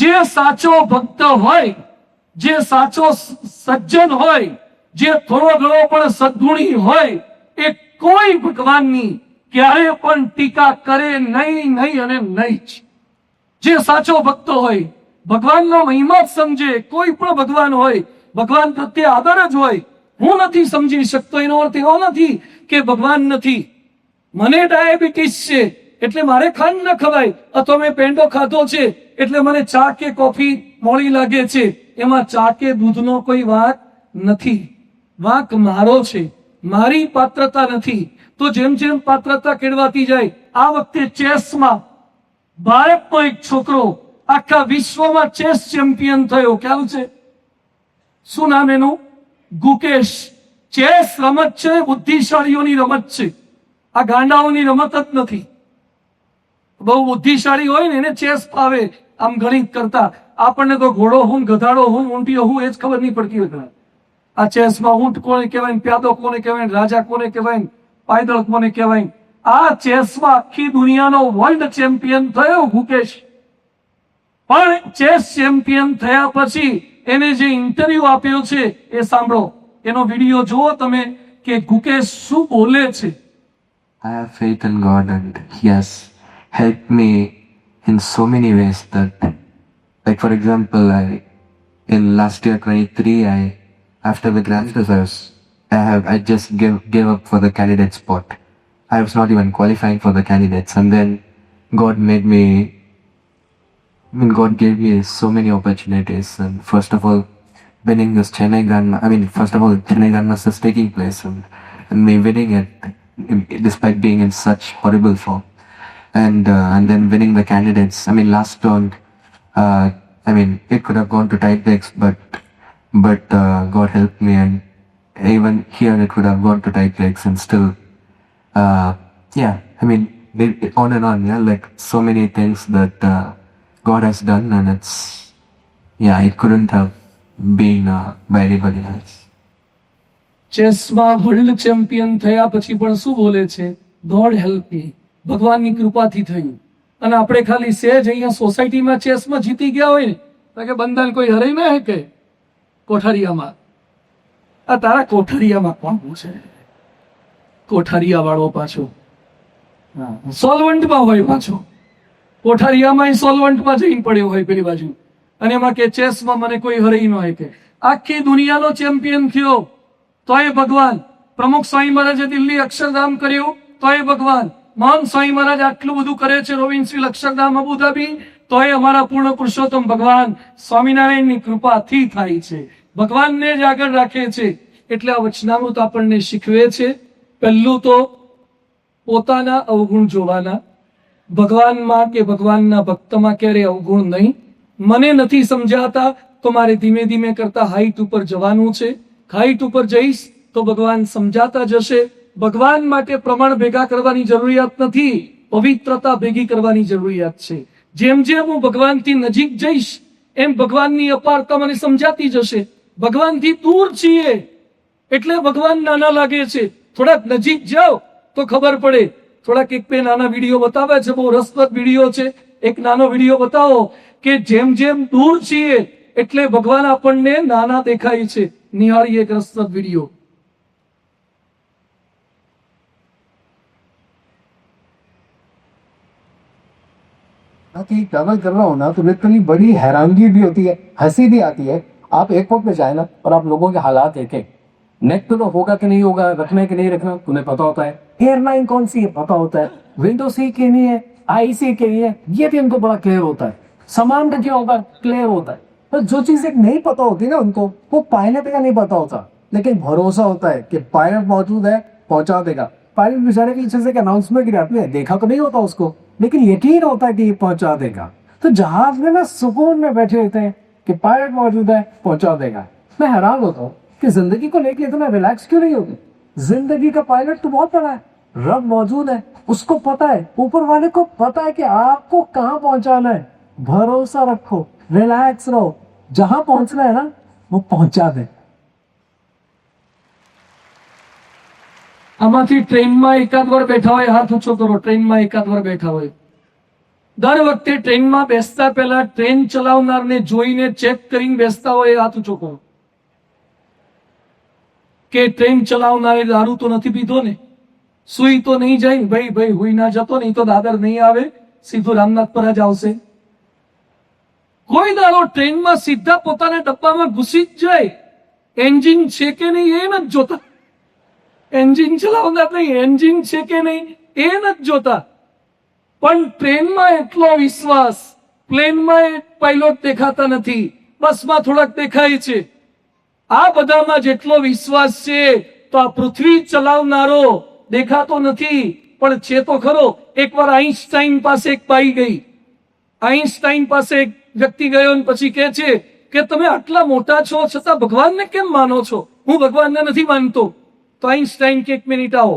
જે સાચો ભક્ત હોય, જે સાચો સજ્જન હોય, જે થોડો ઘણો પણ સદગુણી હોય, એ કોઈ ભગવાનની ક્યારે પણ ટીકા કરે નહીં, નહીં અને નહીં જ. જે સાચો ભક્ત હોય, ભગવાનનો મહિમા જ સમજે, કોઈ પણ ભગવાન હોય, ભગવાન પ્રત્યે આદર જ હોય. હું નથી સમજી શકતો એનો અર્થ એવો નથી કે ભગવાન નથી. મને ડાયાબિટીસ છે એટલે મારે ખાંડ ન ખવાય, અથવા મેં પેંડો ખાધો છે એટલે મને ચા કે કોફી મોડી લાગે છે. એમાં ચા કે દૂધનો કોઈ વાંક નથી. વાંક મારો છે, મારી પાત્રતા નથી. તો જેમ જેમ પાત્રતા કેળવાતી જાય, આ વખતે ચેસમાં ભારતનો એક છોકરો આખા વિશ્વમાં ચેસ ચેમ્પિયન થયો. ખ્યાલ છે? શું નામ એનું? ગુકેશ. ચેસ રમત છે, બુદ્ધિશાળીઓની રમત છે. આ ગાંડાઓની રમત જ નથી. બહુ બુદ્ધિશાળી હોય ને એને ચેસ ફાવે, આમ ગણિત કરતા. આપણને તો ઘોડો હું, ગધાડો હું, ઊંટિયો હું, એ જ ખબર નહીં પડતી હોય. આ ચેસમાં ઊંટ કોને કહેવાય, પ્યાદો કોને કહેવાય, રાજા કોને કહેવાય, પાયદળ કોને કહેવાય. આ ચેસમાં આખી દુનિયાનો વર્લ્ડ ચેમ્પિયન થયો ગુકેશ. પણ ચેસ ચેમ્પિયન થયા પછી એને જે ઇન્ટરવ્યુ આપ્યો છે એ સાંભળો. એનો વિડીયો જુઓ તમે કે ગુકેશ શું બોલે છે. I have faith in God and He has helped me in so many ways that, like for example, in last year 23, after the grand results, I just gave up for the candidate spot. I was not even qualifying for the candidates, and then God made me. God gave me so many opportunities, and first of all, winning this Chennai Grandmasters. First of all, Chennai Grandmasters taking place, and me winning it despite being in such horrible form, and then winning the candidates. Last round, it could have gone to tie breaks, but God helped me, and even here it could have gone to tie breaks, and still, on and on, like so many things that God has done, and it couldn't have been by anybody else. ચેસમાં world champion થયા પછી પણ શું બોલે છે? God help me, ભગવાનની કૃપાથી થયું. અને આપણે ખાલી સેજ અહીંયા સોસાયટીમાં ચેસમાં જીતી ગયા હોય ને તો કે બંધન કોઈ હરાઈ ના હે કે કોઠારિયામાં. આ તારા કોઠારિયામાં કોણ પૂછે? કોઠારિયા વાળો પાછો સોલવન્ટમાં હોય, પાછો કોઠારિયામાં સોલવન્ટમાં જઈને પડ્યો હોય પેલી બાજુ. અને એમાં કે ચેસમાં મને કોઈ હરાઈ ન હોય કે. આખી દુનિયાનો ચેમ્પિયન થયો તો એ ભગવાન. પ્રમુખ સ્વામી મહારાજે દિલ્હી અક્ષરધામ કર્યું તો એ ભગવાન. મહાન સ્વામી મહારાજ આટલું બધું કરે છે, રોવિન્સવિલ અક્ષરધામ અબુધાબી, તો એ અમારા પૂર્ણ પુરુષોત્તમ ભગવાન સ્વામિનારાયણની કૃપાથી થાય છે. ભગવાનને જ આગળ રાખે છે. એટલે આ વચનામૃત આપણને શીખવે છે, પહેલું તો પોતાના અવગુણ જોવાના. ભગવાનમાં કે ભગવાનના ભક્તમાં ક્યારે અવગુણ નહીં. મને નથી સમજાતા તો મારે ધીમે ધીમે કરતા હાઈટ ઉપર જવાનું છે. હાઈટ ઉપર જઈશ તો ભગવાન સમજાતા જશે. ભગવાન માટે પ્રમાણ ભેગા કરવાની જરૂરિયાત નથી, પવિત્રતા ભેગી કરવાની જરૂરિયાત છે. જેમ જેમ હું ભગવાનથી નજીક જઈશ એમ ભગવાનની અપારતા મને સમજાતી જશે. ભગવાનથી દૂર છીએ એટલે ભગવાન નાના લાગે છે. થોડાક નજીક જાઓ તો ખબર પડે. થોડાક એક બે નાના વિડીયો બતાવે છે, બહુ રસપ્રદ વિડીયો છે. એક નાનો વિડીયો બતાવો કે જેમ જેમ દૂર છીએ એટલે ભગવાન આપણને નાના દેખાય છે. નિહાળી એક રસપ્રદ વિડીયો. कहीं ट्रैवल कर रहा हो ना तो लिटरली बड़ी हैरानगी भी होती है, हंसी भी आती है. आप एयरपोर्ट में जाए ना और आप लोगों के हालात देखें, नेट तो होगा कि नहीं होगा, रखना है कि नहीं रखना, तुम्हें पता होता है. एयरलाइन कौन सी है पता होता है, विंडो सीट के नहीं है, आईसी के नहीं है, ये भी उनको बड़ा क्लियर होता है. सामान का क्या होगा क्लियर होता है. पर जो चीज एक नहीं पता होती ना उनको, वो पायलट का नहीं पता होता, लेकिन भरोसा होता है कि पायलट मौजूद है, पहुंचा देगा. पायलट बेचारे के पीछे से अनाउंसमेंट गिराते हैं, देखा तो नहीं होता उसको, लेकिन यकीन होता है कि ये पहुंचा देगा. तो जहाज में ना सुकून में बैठे रहते हैं कि पायलट मौजूद है, पहुंचा देगा. मैं हैरान होता हूँ कि जिंदगी को लेकर इतना रिलैक्स क्यों नहीं होते. जिंदगी का पायलट तो बहुत बड़ा है, रब मौजूद है, उसको पता है, ऊपर वाले को पता है कि आपको कहाँ पहुंचाना है. भरोसा रखो, रिलैक्स रहो, जहां पहुंचना है ना वो पहुंचा दे. આમાંથી ટ્રેનમાં એકાદ વાર બેઠા હોય, હાથ ઊંચો કરો. ટ્રેનમાં એકાદ વાર બેઠા હોય, દર વખતે ટ્રેનમાં બેસતા પહેલા ટ્રેન ચલાવનારને જોઈને ચેક કરીને બેસતા હોય એ હાથ ઊંચો કરો કે ટ્રેન ચલાવનારે દારૂ તો નથી પીધો ને, સુઈ તો નહીં જાય ને? ભાઈ ભાઈ હુઈ ના જતો નહીં તો દાદર નહીં આવે, સીધું રામનાથપુરા જ આવશે. કોઈ દાડો ટ્રેનમાં સીધા પોતાના ડબ્બામાં ઘૂસી જ જાય, એન્જિન છે કે નહીં એ નથી જોતા. એન્જિન ચલાવનાર નહીં, એન્જિન છે કે નહીં એ નથી જોતા. પણ ટ્રેનમાં એટલો વિશ્વાસ, પ્લેનમાં પાયલોટ દેખાતા નથી, બસમાં થોડાક દેખાય છે. આ બધામાં જેટલો વિશ્વાસ છે તો આ પૃથ્વી ચલાવનારો દેખાતો નથી પણ છે તો ખરો. એકવાર આઈન્સ્ટાઈન પાસે એક બાઈ ગઈ, આઈન્સ્ટાઈન પાસે એક વ્યક્તિ ગયો અને પછી કહે છે કે તમે આટલા મોટા છો છતાં ભગવાનને કેમ માનો છો? હું ભગવાનને નથી માનતો. તો આઈન્સ્ટાઈન કે એક મિનિટ આવો.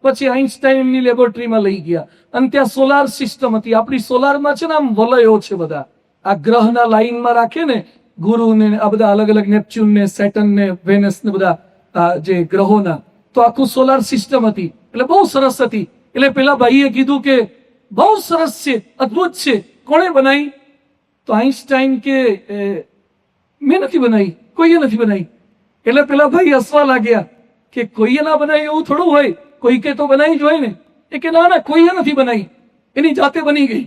પછી આઈન્સ્ટાઈન એમની લેબોરેટરીમાં લઈ ગયા અને ત્યાં સોલાર સિસ્ટમ હતી. આપણી સોલારમાં છે ને આમ વલયો છે બધા, આ ગ્રહના લાઈનમાં રાખે ને, ગુરુ ને આ બધા અલગ અલગ, નેપચ્યુન ને સેટર્ન ને વેનસ ને બધા જે ગ્રહોના, તો આખું સોલાર સિસ્ટમ હતી. એટલે બહુ સરસ હતી. એટલે પેલા ભાઈએ કીધું કે બહુ સરસ છે, અદ્ભુત છે, કોણે બનાવી? તો આઈન્સ્ટાઈન કે મેં નથી બનાવી, કોઈએ નથી બનાવી. એટલે પેલા ભાઈ હસવા લાગ્યા કે કોઈએ ના બનાવી એવું થોડું હોય, કોઈ કે તો બનાવી જ હોય ને. એ કે ના ના, કોઈએ નથી બનાવી, એની જાતે બની ગઈ.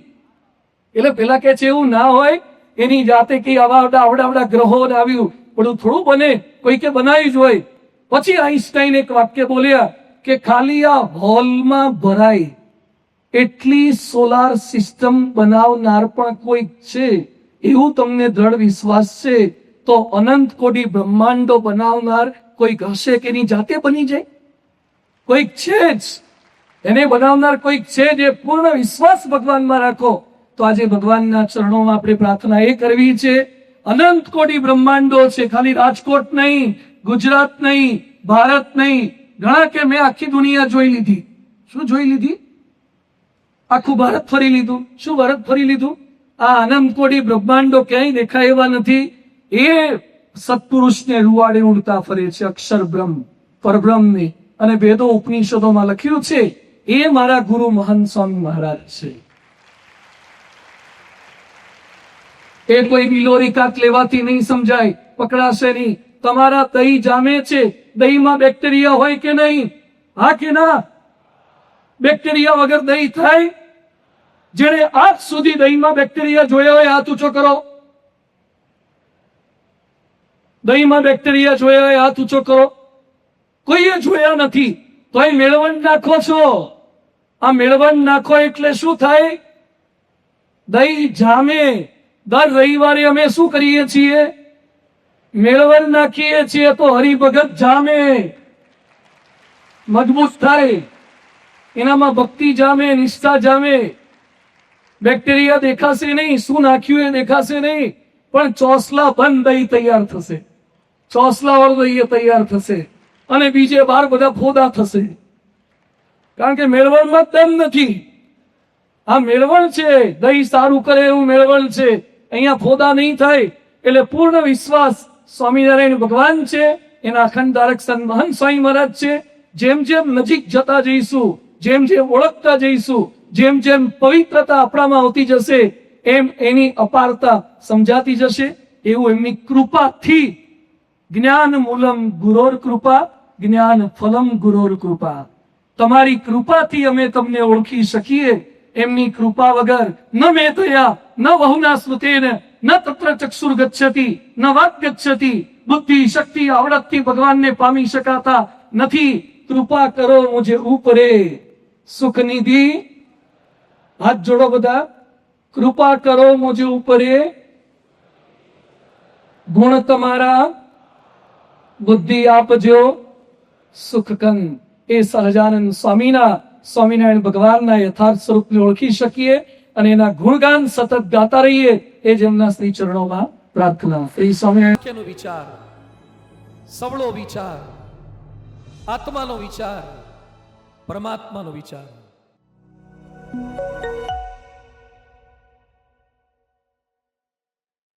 એટલે પેલા કે છે એવું ના હોય, એની જાતે કઈ આવડા ગ્રહો ને આવ્યું બધું થોડું બને, કોઈ કે બનાવી જ હોય. પછી આઈન્સ્ટાઈન એક વાક્ય બોલ્યા કે ખાલી આ હોલમાં ભરાય એટલી સોલાર સિસ્ટમ બનાવનાર પણ કોઈક છે, એવું તમને દ્રઢ વિશ્વાસ છે તો અનંત કોટી બ્રહ્માંડો બનાવનાર કોઈક હશે કે એની જાતે બની જાય? કોઈક છે જ, એને બનાવનાર કોઈક છે. જે પૂર્ણ વિશ્વાસ ભગવાનમાં રાખો તો આજે ભગવાનના ચરણોમાં આપણે પ્રાર્થના એ કરવી છે. અનંત કોટી બ્રહ્માંડો છે, ખાલી રાજકોટ નહીં, ગુજરાત નહીં, ભારત નહીં. ઘણા કે મેં આખી દુનિયા જોઈ લીધી. શું જોઈ લીધી? આખું ભારત ફરી લીધું. શું ભારત ફરી લીધું? આ અનંત કોટી બ્રહ્માંડો ક્યાંય દેખાય એવા નથી. એ સત્પુરુષને રૂવાડે ઉડતા ફરે છે, અક્ષર બ્રહ્મ પરબ્રહ્મની. અને વેદો ઉપનિષદોમાં લખ્યું છે એ મારા ગુરુ મહંત સ્વામી મહારાજ છે. એ કોઈ બિલોરી કાક લેવાથી નહીં સમજાય, પકડાશે નહીં. તમારા દહીં જામે છે, દહીંમાં બેક્ટેરિયા હોય કે નહીં? હા કે ના? બેક્ટેરિયા વગર દહીં થાય? જેને આજ સુધી દહીંમાં બેક્ટેરિયા જોયા હોય હાથ ઊંચો કરો. દહીંમાં બેક્ટેરિયા જોયા હોય હાથ ઊંચો કરો. કોઈએ જોયા નથી તોય મેળવણ નાખો છો. આ મેળવણ નાખો એટલે શું થાય? દહીં જામે. દર રવિવારે અમે શું કરીએ છીએ? મેળવણ નાખીએ છીએ તો હરિભગત જામે, મજબૂત થાય, એનામાં ભક્તિ જામે, નિષ્ઠા જામે. બેક્ટેરિયા દેખાશે નહીં, શું નાખ્યું એ દેખાશે નહીં, પણ ચોસલા બંધ દહીં તૈયાર થશે, ચોસલા વાળું દહીં તૈયાર થશે અને બીજે બાર બધા ફોદા થશે. કારણ કે મેળવણમાં દમ નથી. આ મેળવણ છે, દહીં સારું કરે એવું મેળવણ છે. અહીંયા ફોદા નહીં થાય. એટલે પૂર્ણ વિશ્વાસ સ્વામિનારાયણ ભગવાન છે, એના અખંડ ધારક સંત મહંત સ્વામી મહારાજ છે. જેમ જેમ નજીક જતા જઈશું, જેમ જેમ ઓળખતા જઈશું, જેમ જેમ પવિત્રતા આપણામાં આવતી જશે, એમ એની અપારતા સમજાતી જશે. એવું એમની કૃપાથી, જ્ઞાન મૂલમ ગુરોર કૃપા, જ્ઞાન ફલમ ગુરોર કૃપા. તમારી કૃપાથી અમે તમને ઓળખી શકીએ. એમની કૃપા વગર ન મેધયા ન બહુના સ્મૃતેન ન તત્ર ચક્ષુર ગચ્છતિ ન વાક ગચ્છતિ. બુદ્ધિ શક્તિ આવડતથી ભગવાનને પામી શકાતા નથી. કૃપા કરો મુજે ઉપરે સુખ નિધિ. હાથ જોડો બધા. કૃપા કરો મુજે ઉપરે, ગુણ તમારા બુદ્ધિ આપજો સુખકંદ. એ સહજાનંદ સ્વામીના, સ્વામિનારાયણ ભગવાનના યથાર્થ સ્વરૂપને ઓળખી શકીએ અને એના ગુણગાન સતત ગાતા રહીએ. એ જ એમના શ્રી ચરણોમાં પ્રાર્થના. શ્રી સ્વામિનારાયણ વિચાર, સવળો વિચાર, આત્માનો વિચાર, પરમાત્માનો વિચાર.